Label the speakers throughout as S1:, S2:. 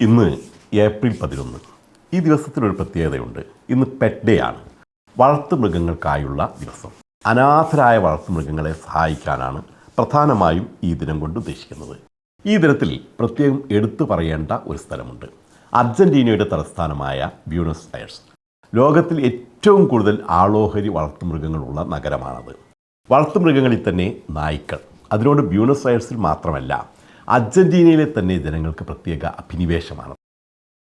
S1: ഇന്ന് ഏപ്രിൽ 11. ഈ ദിവസത്തിനൊരു പ്രത്യേകതയുണ്ട്. ഇന്ന് പെറ്റ് ഡേ ആണ്. വളർത്തുമൃഗങ്ങൾക്കായുള്ള ദിവസം. അനാഥരായ വളർത്തുമൃഗങ്ങളെ സഹായിക്കാനാണ് പ്രധാനമായും ഈ ദിനം കൊണ്ട് ഉദ്ദേശിക്കുന്നത്. ഈ ദിനത്തിൽ പ്രത്യേകം എടുത്തു പറയേണ്ട ഒരു സ്ഥലമുണ്ട്. അർജന്റീനയുടെ തലസ്ഥാനമായ ബ്യൂണസ് അയർസ്. ലോകത്തിൽ ഏറ്റവും കൂടുതൽ ആളോഹരി വളർത്തുമൃഗങ്ങളുള്ള നഗരമാണത്. വളർത്തുമൃഗങ്ങളിൽ തന്നെ നായ്ക്കൾ. അതിനോട് ബ്യൂണസ് അയർസിൽ മാത്രമല്ല, അർജന്റീനയിലെ തന്നെ ജനങ്ങൾക്ക് പ്രത്യേക അഭിനിവേശമാണ്.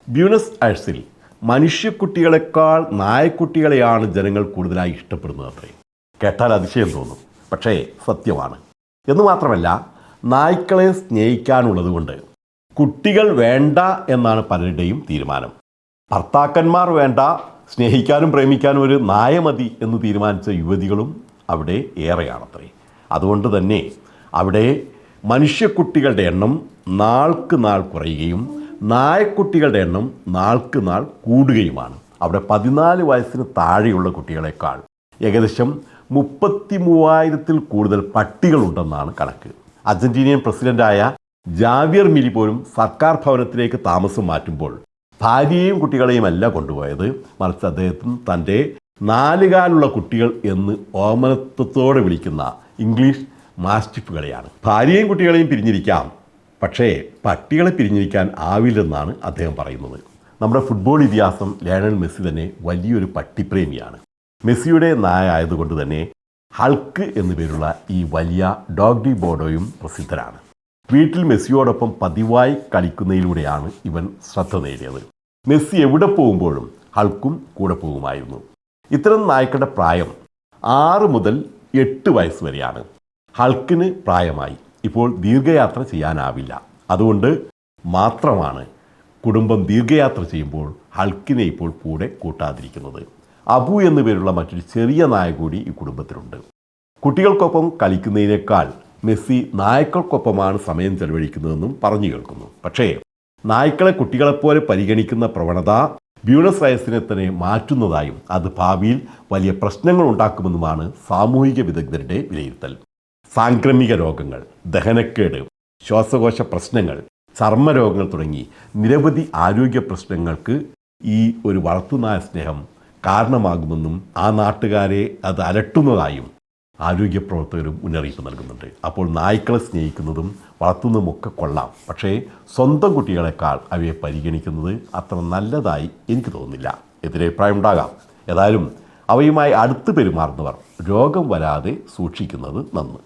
S1: ബ്യൂണസ് അയർസിൽ മനുഷ്യക്കുട്ടികളെക്കാൾ നായക്കുട്ടികളെയാണ് ജനങ്ങൾ കൂടുതലായി ഇഷ്ടപ്പെടുന്നത്. അത്രേ കേട്ടാൽ അതിശയം തോന്നും, പക്ഷേ സത്യമാണ്. എന്ന് മാത്രമല്ല, നായ്ക്കളെ സ്നേഹിക്കാനുള്ളതുകൊണ്ട് കുട്ടികൾ വേണ്ട എന്നാണ് പലരുടെയും തീരുമാനം. ഭർത്താക്കന്മാർ വേണ്ട, സ്നേഹിക്കാനും പ്രേമിക്കാനും ഒരു നായ മതി എന്ന് തീരുമാനിച്ച യുവതികളും അവിടെ ഏറെയാണത്രേ. അതുകൊണ്ട് തന്നെ അവിടെ മനുഷ്യക്കുട്ടികളുടെ എണ്ണം നാൾക്ക് നാൾ കുറയുകയും നായക്കുട്ടികളുടെ എണ്ണം നാൾക്ക് നാൾ കൂടുകയുമാണ്. അവിടെ 14 വയസ്സിന് താഴെയുള്ള കുട്ടികളെക്കാൾ ഏകദേശം 33,000-ൽ കൂടുതൽ പട്ടികളുണ്ടെന്നാണ് കണക്ക്. അർജന്റീനിയൻ പ്രസിഡന്റായ ജാവിയർ മിലി പോലും സർക്കാർ ഭവനത്തിലേക്ക് താമസം മാറ്റുമ്പോൾ ഭാര്യയെയും കുട്ടികളെയും അല്ല കൊണ്ടുപോയത്, മറിച്ച് അദ്ദേഹത്തിന് തൻ്റെ 4 കാലുള്ള കുട്ടികൾ എന്ന് ഓമനത്വത്തോടെ വിളിക്കുന്ന ഇംഗ്ലീഷ് മാസ്റ്റിഫുകളെയാണ്. ഭാര്യയും കുട്ടികളെയും പിരിഞ്ഞിരിക്കാം, പക്ഷേ പട്ടികളെ പിരിഞ്ഞിരിക്കാൻ ആവില്ലെന്നാണ് അദ്ദേഹം പറയുന്നത്. നമ്മുടെ ഫുട്ബോൾ ഇതിഹാസം ലയണൽ മെസ്സി തന്നെ വലിയൊരു പട്ടിപ്രേമിയാണ്. മെസ്സിയുടെ നായ ആയതുകൊണ്ട് തന്നെ ഹൾക്ക് എന്നു പേരുള്ള ഈ വലിയ ഡോഗ്ഡി ബോഡോയും പ്രസിദ്ധരാണ്. വീട്ടിൽ മെസ്സിയോടൊപ്പം പതിവായി കളിക്കുന്നതിലൂടെയാണ് ഇവൻ ശ്രദ്ധ നേടിയത്. മെസ്സി എവിടെ പോകുമ്പോഴും ഹൾക്കും കൂടെ പോകുമായിരുന്നു. ഇത്തരം നായ്ക്കളുടെ പ്രായം 6 മുതൽ 8 വയസ്സ് വരെയാണ്. ഹൾക്കിന് പ്രായമായി. ഇപ്പോൾ ദീർഘയാത്ര ചെയ്യാനാവില്ല. അതുകൊണ്ട് മാത്രമാണ് കുടുംബം ദീർഘയാത്ര ചെയ്യുമ്പോൾ ഹൾക്കിനെ ഇപ്പോൾ കൂടെ കൂട്ടാതിരിക്കുന്നത്. അബു എന്നു പേരുള്ള മറ്റൊരു ചെറിയ നായ കൂടി ഈ കുടുംബത്തിലുണ്ട്. കുട്ടികൾക്കൊപ്പം കളിക്കുന്നതിനേക്കാൾ മെസ്സി നായ്ക്കൾക്കൊപ്പമാണ് സമയം ചെലവഴിക്കുന്നതെന്നും പറഞ്ഞു കേൾക്കുന്നു. പക്ഷേ നായ്ക്കളെ കുട്ടികളെപ്പോലെ പരിഗണിക്കുന്ന പ്രവണത ബ്യൂണസ് അയർസിനെ തന്നെ മാറ്റുന്നതായും അത് ഭാവിയിൽ വലിയ പ്രശ്നങ്ങൾ ഉണ്ടാക്കുമെന്നുമാണ് സാമൂഹിക വിദഗ്ധരുടെ വിലയിരുത്തൽ. സാംക്രമിക രോഗങ്ങൾ, ദഹനക്കേട്, ശ്വാസകോശ പ്രശ്നങ്ങൾ, ചർമ്മരോഗങ്ങൾ തുടങ്ങി നിരവധി ആരോഗ്യ പ്രശ്നങ്ങൾക്ക് ഈ ഒരു വളർത്തുനായ സ്നേഹം കാരണമാകുമെന്നും ആ നാട്ടുകാരെ അത് അലട്ടുന്നതായും ആരോഗ്യ പ്രവർത്തകരും മുന്നറിയിപ്പ് നൽകുന്നുണ്ട്. അപ്പോൾ നായ്ക്കളെ സ്നേഹിക്കുന്നതും വളർത്തുന്നതുമൊക്കെ കൊള്ളാം, പക്ഷേ സ്വന്തം കുട്ടികളെക്കാൾ അവയെ പരിഗണിക്കുന്നത് അത്ര നല്ലതായി എനിക്ക് തോന്നുന്നില്ല. എതിരഭിപ്രായം ഉണ്ടാകാം. ഏതായാലും അവയുമായി അടുത്ത് പെരുമാറുന്നവർ രോഗം വരാതെ സൂക്ഷിക്കുന്നത് നന്ന്.